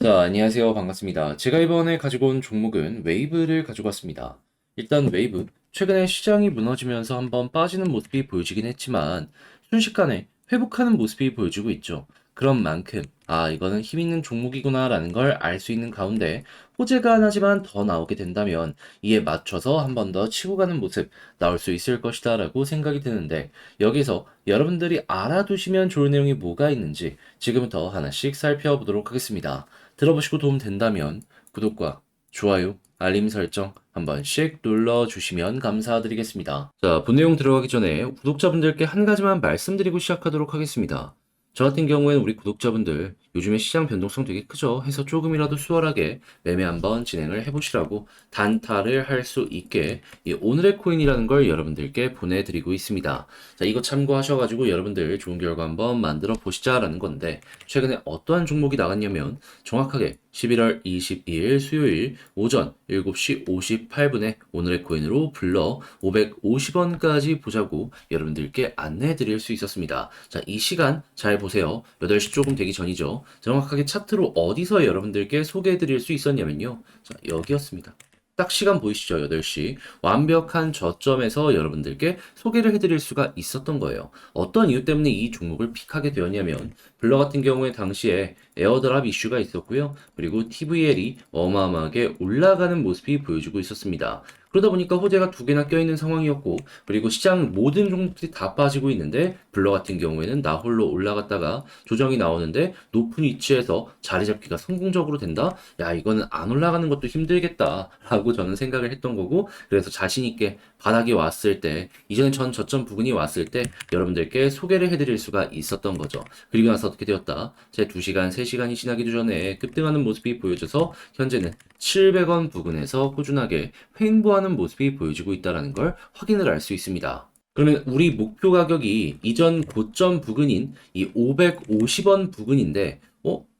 자, 안녕하세요. 반갑습니다. 제가 이번에 가지고 온 종목은 웨이브를 가지고 왔습니다. 일단 웨이브, 최근에 시장이 무너지면서 한번 빠지는 모습이 보여지긴 했지만 순식간에 회복하는 모습이 보여지고 있죠. 그런 만큼, 이거는 힘 있는 종목이구나라는 걸 알 수 있는 가운데 호재가 하나지만 더 나오게 된다면 이에 맞춰서 한 번 더 치고 가는 모습 나올 수 있을 것이다라고 생각이 드는데 여기서 여러분들이 알아두시면 좋을 내용이 뭐가 있는지 지금부터 하나씩 살펴보도록 하겠습니다. 들어보시고 도움 된다면 구독과 좋아요, 알림 설정 한 번씩 눌러주시면 감사드리겠습니다. 자, 본 내용 들어가기 전에 구독자분들께 한 가지만 말씀드리고 시작하도록 하겠습니다. 저 같은 경우에는 우리 구독자분들 요즘에 시장 변동성 되게 크죠? 해서 조금이라도 수월하게 매매 한번 진행을 해보시라고 단타를 할 수 있게 이 오늘의 코인이라는 걸 여러분들께 보내드리고 있습니다. 자, 이거 참고하셔가지고 여러분들 좋은 결과 한번 만들어 보시자라는 건데 최근에 어떠한 종목이 나갔냐면 정확하게 11월 22일 수요일 오전 7시 58분에 오늘의 코인으로 불러 550원까지 보자고 여러분들께 안내해 드릴 수 있었습니다. 자, 이 시간 잘 보세요. 8시 조금 되기 전이죠. 정확하게 차트로 어디서 여러분들께 소개해 드릴 수 있었냐면요. 자, 여기였습니다. 딱 시간 보이시죠? 8시. 완벽한 저점에서 여러분들께 소개를 해드릴 수가 있었던 거예요. 어떤 이유 때문에 이 종목을 픽하게 되었냐면, 블러 같은 경우에 당시에 에어드랍 이슈가 있었고요. 그리고 TVL이 어마어마하게 올라가는 모습이 보여주고 있었습니다. 그러다 보니까 호재가 두 개나 껴있는 상황이었고, 그리고 시장 모든 종목들이 다 빠지고 있는데, 블러 같은 경우에는 나 홀로 올라갔다가 조정이 나오는데 높은 위치에서 자리 잡기가 성공적으로 된다? 야, 이거는 안 올라가는 것도 힘들겠다. 라고 저는 생각을 했던 거고, 그래서 자신있게 바닥이 왔을 때, 이전에 전 저점 부근이 왔을 때, 여러분들께 소개를 해드릴 수가 있었던 거죠. 그리고 나서 어떻게 되었다? 제 2시간, 3시간이 지나기도 전에 급등하는 모습이 보여져서, 현재는 700원 부근에서 꾸준하게 횡보하는 모습이 보여지고 있다는 걸 확인을 할 수 있습니다. 그러면 우리 목표 가격이 이전 고점 부근인 이 550원 부근인데,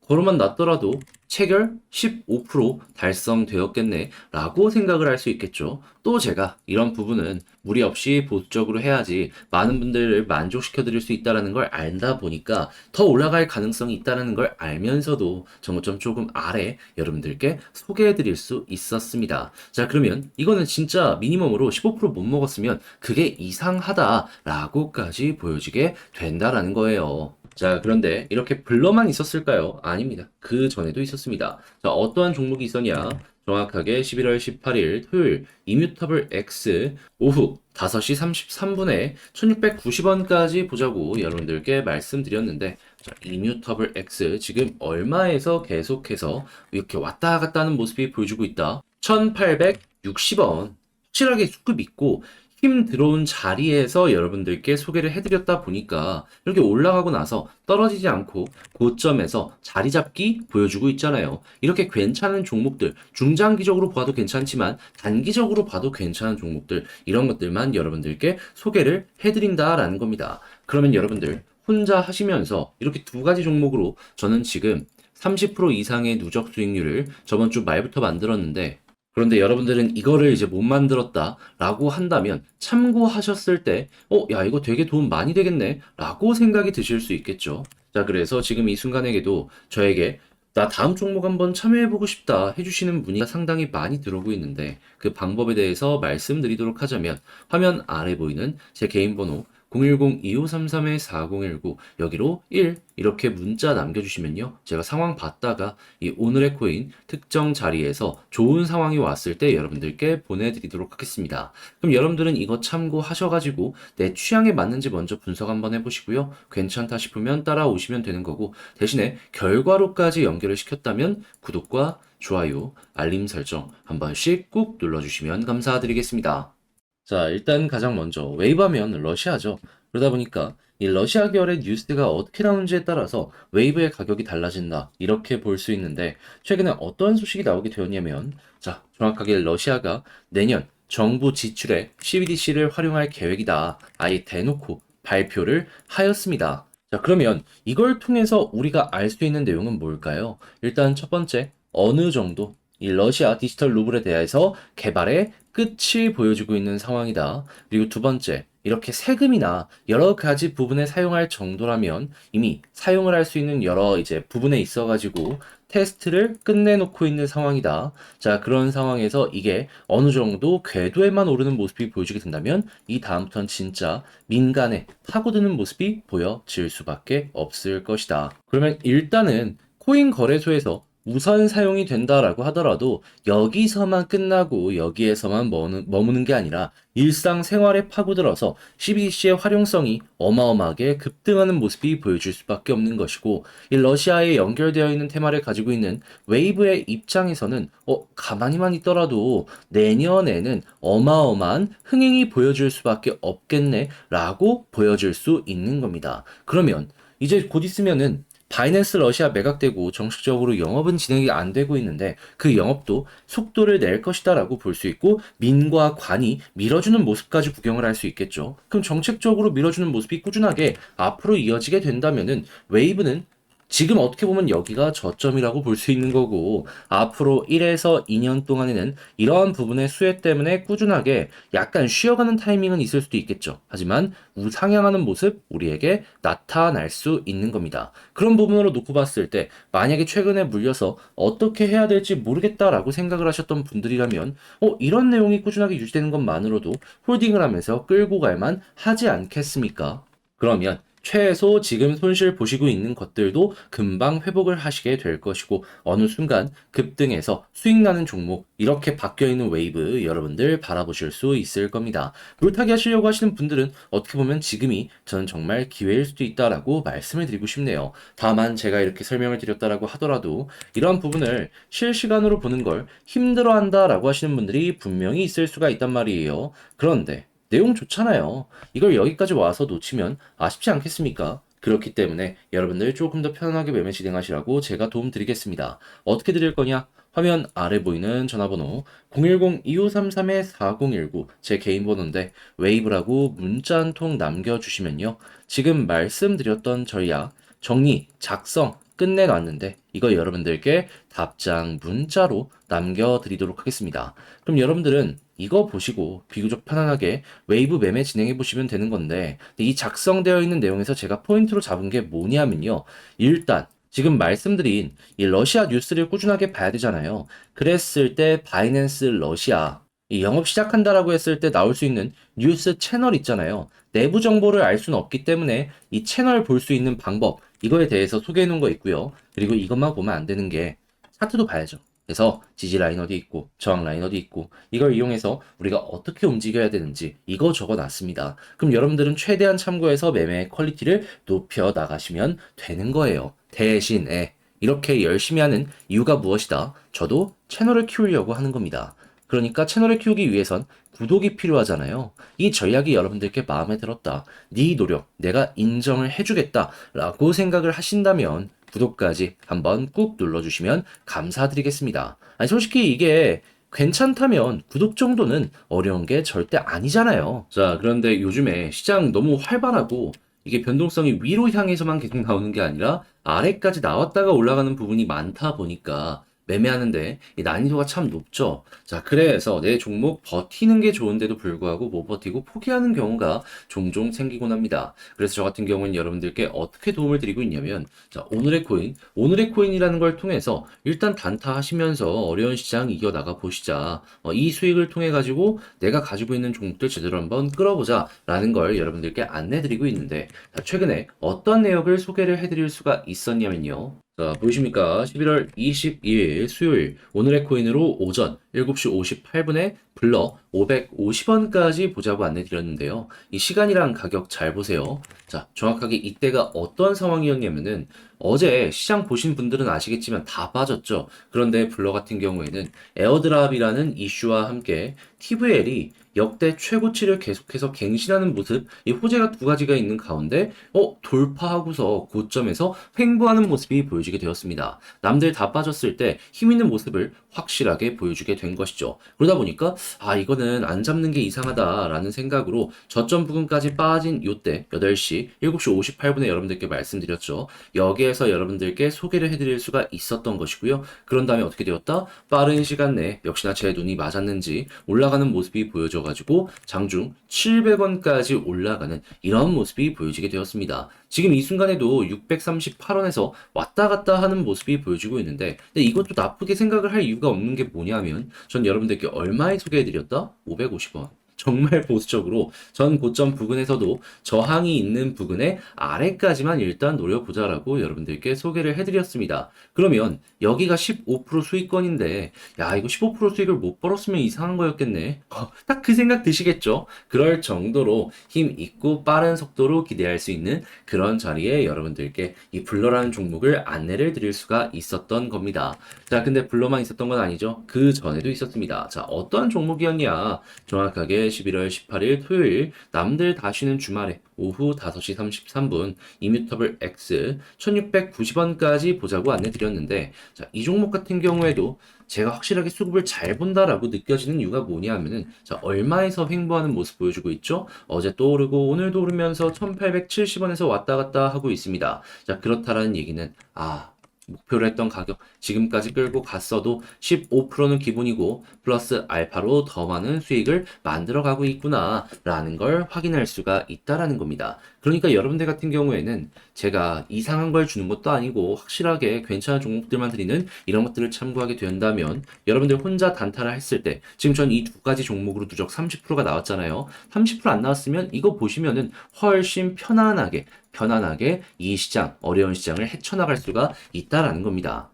걸어만 놨더라도 체결 15% 달성되었겠네 라고 생각을 할 수 있겠죠. 또 제가 이런 부분은 무리 없이 보수적으로 해야지 많은 분들을 만족시켜 드릴 수 있다는 걸 알다 보니까 더 올라갈 가능성이 있다는 걸 알면서도 정고점 조금 아래 여러분들께 소개해 드릴 수 있었습니다. 자, 그러면 이거는 진짜 미니멈으로 15%못 먹었으면 그게 이상하다라고까지 보여지게 된다라는 거예요. 자, 그런데 이렇게 블러만 있었을까요? 아닙니다. 그 전에도 있었습니다. 자, 어떠한 종목이 있었냐? 정확하게 11월 18일 토요일 이뮤터블 X 오후 5시 33분에 1690원까지 보자고 여러분들께 말씀드렸는데, 자, 이뮤터블 X 지금 얼마에서 계속해서 이렇게 왔다 갔다 하는 모습이 보여주고 있다. 1860원. 확실하게 수급 있고 힘 들어온 자리에서 여러분들께 소개를 해드렸다 보니까 이렇게 올라가고 나서 떨어지지 않고 고점에서 자리 잡기 보여주고 있잖아요. 이렇게 괜찮은 종목들, 중장기적으로 봐도 괜찮지만 단기적으로 봐도 괜찮은 종목들, 이런 것들만 여러분들께 소개를 해드린다라는 겁니다. 그러면 여러분들 혼자 하시면서 이렇게 두 가지 종목으로 저는 지금 30% 이상의 누적 수익률을 저번 주 말부터 만들었는데, 그런데 여러분들은 이거를 이제 못 만들었다 라고 한다면 참고하셨을 때, 야, 이거 되게 도움 많이 되겠네 라고 생각이 드실 수 있겠죠. 자, 그래서 지금 이 순간에게도 저에게 나 다음 종목 한번 참여해보고 싶다 해주시는 분이 상당히 많이 들어오고 있는데, 그 방법에 대해서 말씀드리도록 하자면 화면 아래 보이는 제 개인 번호 010-2533-4019 여기로 1 이렇게 문자 남겨주시면요, 제가 상황 봤다가 이 오늘의 코인 특정 자리에서 좋은 상황이 왔을 때 여러분들께 보내드리도록 하겠습니다. 그럼 여러분들은 이거 참고하셔가지고 내 취향에 맞는지 먼저 분석 한번 해보시고요, 괜찮다 싶으면 따라오시면 되는 거고, 대신에 결과로까지 연결을 시켰다면 구독과 좋아요, 알림 설정 한 번씩 꾹 눌러주시면 감사드리겠습니다. 자, 일단 가장 먼저 웨이브하면 러시아죠. 그러다 보니까 이 러시아 계열의 뉴스가 어떻게 나오는지에 따라서 웨이브의 가격이 달라진다, 이렇게 볼 수 있는데 최근에 어떤 소식이 나오게 되었냐면, 자, 정확하게 러시아가 내년 정부 지출에 CBDC를 활용할 계획이다, 아예 대놓고 발표를 하였습니다. 자, 그러면 이걸 통해서 우리가 알 수 있는 내용은 뭘까요? 일단 첫 번째, 어느 정도 이 러시아 디지털 루블에 대해서 개발의 끝이 보여주고 있는 상황이다. 그리고 두 번째, 이렇게 세금이나 여러 가지 부분에 사용할 정도라면 이미 사용을 할 수 있는 여러 이제 부분에 있어가지고 테스트를 끝내놓고 있는 상황이다. 자, 그런 상황에서 이게 어느 정도 궤도에만 오르는 모습이 보여지게 된다면 이 다음부터는 진짜 민간에 파고드는 모습이 보여질 수밖에 없을 것이다. 그러면 일단은 코인 거래소에서 우선 사용이 된다라고 하더라도 여기서만 끝나고 여기에서만 머무는 게 아니라 일상생활에 파고들어서 CBDC의 활용성이 어마어마하게 급등하는 모습이 보여질 수밖에 없는 것이고, 이 러시아에 연결되어 있는 테마를 가지고 있는 웨이브의 입장에서는 가만히만 있더라도 내년에는 어마어마한 흥행이 보여줄 수밖에 없겠네 라고 보여질 수 있는 겁니다. 그러면 이제 곧 있으면은 바이낸스 러시아 매각되고 정식적으로 영업은 진행이 안 되고 있는데 그 영업도 속도를 낼 것이다 라고 볼 수 있고, 민과 관이 밀어주는 모습까지 구경을 할 수 있겠죠. 그럼 정책적으로 밀어주는 모습이 꾸준하게 앞으로 이어지게 된다면은 웨이브는 지금 어떻게 보면 여기가 저점이라고 볼 수 있는 거고, 앞으로 1에서 2년 동안에는 이러한 부분의 수혜 때문에 꾸준하게 약간 쉬어가는 타이밍은 있을 수도 있겠죠. 하지만 우상향하는 모습 우리에게 나타날 수 있는 겁니다. 그런 부분으로 놓고 봤을 때 만약에 최근에 물려서 어떻게 해야 될지 모르겠다라고 생각을 하셨던 분들이라면 이런 내용이 꾸준하게 유지되는 것만으로도 홀딩을 하면서 끌고 갈만 하지 않겠습니까? 그러면 최소 지금 손실 보시고 있는 것들도 금방 회복을 하시게 될 것이고, 어느 순간 급등해서 수익 나는 종목 이렇게 바뀌어 있는 웨이브 여러분들 바라보실 수 있을 겁니다. 물타기 하시려고 하시는 분들은 어떻게 보면 지금이 저는 정말 기회일 수도 있다라고 말씀을 드리고 싶네요. 다만 제가 이렇게 설명을 드렸다라고 하더라도 이러한 부분을 실시간으로 보는 걸 힘들어한다라고 하시는 분들이 분명히 있을 수가 있단 말이에요. 그런데 내용 좋잖아요. 이걸 여기까지 와서 놓치면 아쉽지 않겠습니까? 그렇기 때문에 여러분들 조금 더 편안하게 매매 진행하시라고 제가 도움 드리겠습니다. 어떻게 드릴 거냐? 화면 아래 보이는 전화번호 010-2533-4019 제 개인 번호인데 웨이브라고 문자 한 통 남겨주시면요. 지금 말씀드렸던 전략 정리, 작성 끝내놨는데 이거 여러분들께 답장 문자로 남겨드리도록 하겠습니다. 그럼 여러분들은 이거 보시고 비교적 편안하게 웨이브 매매 진행해 보시면 되는 건데, 이 작성되어 있는 내용에서 제가 포인트로 잡은 게 뭐냐면요. 일단 지금 말씀드린 이 러시아 뉴스를 꾸준하게 봐야 되잖아요. 그랬을 때 바이낸스 러시아 이 영업 시작한다라고 했을 때 나올 수 있는 뉴스 채널 있잖아요. 내부 정보를 알 수는 없기 때문에 이 채널 볼 수 있는 방법 이거에 대해서 소개해 놓은 거 있고요. 그리고 이것만 보면 안 되는 게 차트도 봐야죠. 그래서 지지 라인 어디 있고 저항 라인 어디 있고 이걸 이용해서 우리가 어떻게 움직여야 되는지 이거 적어 놨습니다. 그럼 여러분들은 최대한 참고해서 매매 퀄리티를 높여 나가시면 되는 거예요. 대신에 이렇게 열심히 하는 이유가 무엇이다? 저도 채널을 키우려고 하는 겁니다. 그러니까 채널을 키우기 위해선 구독이 필요하잖아요. 이 전략이 여러분들께 마음에 들었다. 네 노력 내가 인정을 해주겠다 라고 생각을 하신다면 구독까지 한번 꾹 눌러주시면 감사드리겠습니다. 아니, 솔직히 이게 괜찮다면 구독 정도는 어려운 게 절대 아니잖아요. 자, 그런데 요즘에 시장 너무 활발하고 이게 변동성이 위로 향해서만 계속 나오는 게 아니라 아래까지 나왔다가 올라가는 부분이 많다 보니까 매매하는데 이 난이도가 참 높죠. 자, 그래서 내 종목 버티는 게 좋은데도 불구하고 못 버티고 포기하는 경우가 종종 생기곤 합니다. 그래서 저 같은 경우는 여러분들께 어떻게 도움을 드리고 있냐면, 자, 오늘의 코인이라는 걸 통해서 일단 단타 하시면서 어려운 시장 이겨나가 보시자. 이 수익을 통해 가지고 내가 가지고 있는 종목들 제대로 한번 끌어보자 라는 걸 여러분들께 안내 드리고 있는데, 자, 최근에 어떤 내역을 소개를 해드릴 수가 있었냐면요. 자, 보이십니까? 11월 22일 수요일 오늘의 코인으로 오전 7시 58분에 불러 550원까지 보자고 안내 드렸는데요. 이 시간이랑 가격 잘 보세요. 자, 정확하게 이때가 어떤 상황이었냐면은 어제 시장 보신 분들은 아시겠지만 다 빠졌죠. 그런데 블러 같은 경우에는 에어드랍이라는 이슈와 함께 TVL이 역대 최고치를 계속해서 갱신하는 모습, 이 호재가 두 가지가 있는 가운데 돌파하고서 고점에서 횡보하는 모습이 보여지게 되었습니다. 남들 다 빠졌을 때 힘 있는 모습을 확실하게 보여주게 된 것이죠. 그러다 보니까 이거는 안 잡는 게 이상하다라는 생각으로 저점 부근까지 빠진 요때 8시 7시 58분에 여러분들께 말씀드렸죠. 여기에서 여러분들께 소개를 해드릴 수가 있었던 것이고요. 그런 다음에 어떻게 되었다? 빠른 시간 내에 역시나 제 눈이 맞았는지 올라가는 모습이 보여져 좋아져가지고 장중 700원까지 올라가는 이런 모습이 보여지게 되었습니다. 지금 이 순간에도 638원에서 왔다 갔다 하는 모습이 보여지고 있는데, 근데 이것도 나쁘게 생각을 할 이유가 없는 게 뭐냐면, 전 여러분들께 얼마에 소개해드렸다? 550원. 정말 보수적으로 전 고점 부근에서도 저항이 있는 부근의 아래까지만 일단 노려보자라고 여러분들께 소개를 해드렸습니다. 그러면 여기가 15% 수익권인데, 야, 이거 15% 수익을 못 벌었으면 이상한 거였겠네. 딱 그 생각 드시겠죠? 그럴 정도로 힘 있고 빠른 속도로 기대할 수 있는 그런 자리에 여러분들께 이 블러라는 종목을 안내를 드릴 수가 있었던 겁니다. 자, 근데 블러만 있었던 건 아니죠. 그 전에도 있었습니다. 자, 어떤 종목이었냐? 정확하게 11월 18일 토요일 남들 다 쉬는 주말에 오후 5시 33분 이뮤터블 X 1690원까지 보자고 안내 드렸는데, 자, 이 종목 같은 경우에도 제가 확실하게 수급을 잘 본다라고 느껴지는 이유가 뭐냐 하면은, 자, 얼마에서 횡보하는 모습 보여주고 있죠? 어제 또 오르고 오늘도 오르면서 1870원에서 왔다 갔다 하고 있습니다. 자, 그렇다라는 얘기는, 목표로 했던 가격 지금까지 끌고 갔어도 15%는 기본이고 플러스 알파로 더 많은 수익을 만들어가고 있구나 라는 걸 확인할 수가 있다라는 겁니다. 그러니까 여러분들 같은 경우에는 제가 이상한 걸 주는 것도 아니고 확실하게 괜찮은 종목들만 드리는 이런 것들을 참고하게 된다면, 여러분들 혼자 단타를 했을 때 지금 전 이 두 가지 종목으로 누적 30%가 나왔잖아요. 30%안 나왔으면 이거 보시면은 훨씬 편안하게 이 시장, 어려운 시장을 헤쳐나갈 수가 있다라는 겁니다.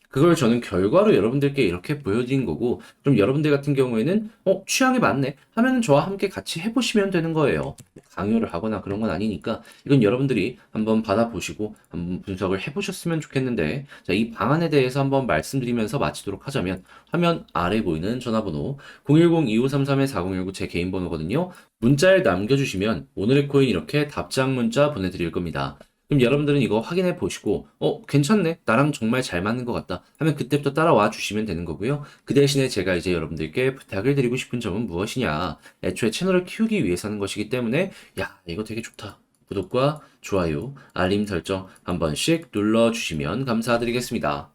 그걸 저는 결과로 여러분들께 이렇게 보여드린 거고, 그럼 여러분들 같은 경우에는 취향이 맞네 하면은 저와 함께 같이 해보시면 되는 거예요. 강요를 하거나 그런 건 아니니까 이건 여러분들이 한번 받아보시고 한번 분석을 해보셨으면 좋겠는데, 자, 이 방안에 대해서 한번 말씀드리면서 마치도록 하자면, 화면 아래 보이는 전화번호 010-2533-4019 제 개인 번호거든요. 문자를 남겨주시면 오늘의 코인 이렇게 답장 문자 보내드릴 겁니다. 그럼 여러분들은 이거 확인해 보시고, 괜찮네, 나랑 정말 잘 맞는 것 같다 하면 그때부터 따라와 주시면 되는 거고요. 그 대신에 제가 이제 여러분들께 부탁을 드리고 싶은 점은 무엇이냐, 애초에 채널을 키우기 위해서 하는 것이기 때문에, 야, 이거 되게 좋다, 구독과 좋아요, 알림 설정 한 번씩 눌러주시면 감사드리겠습니다.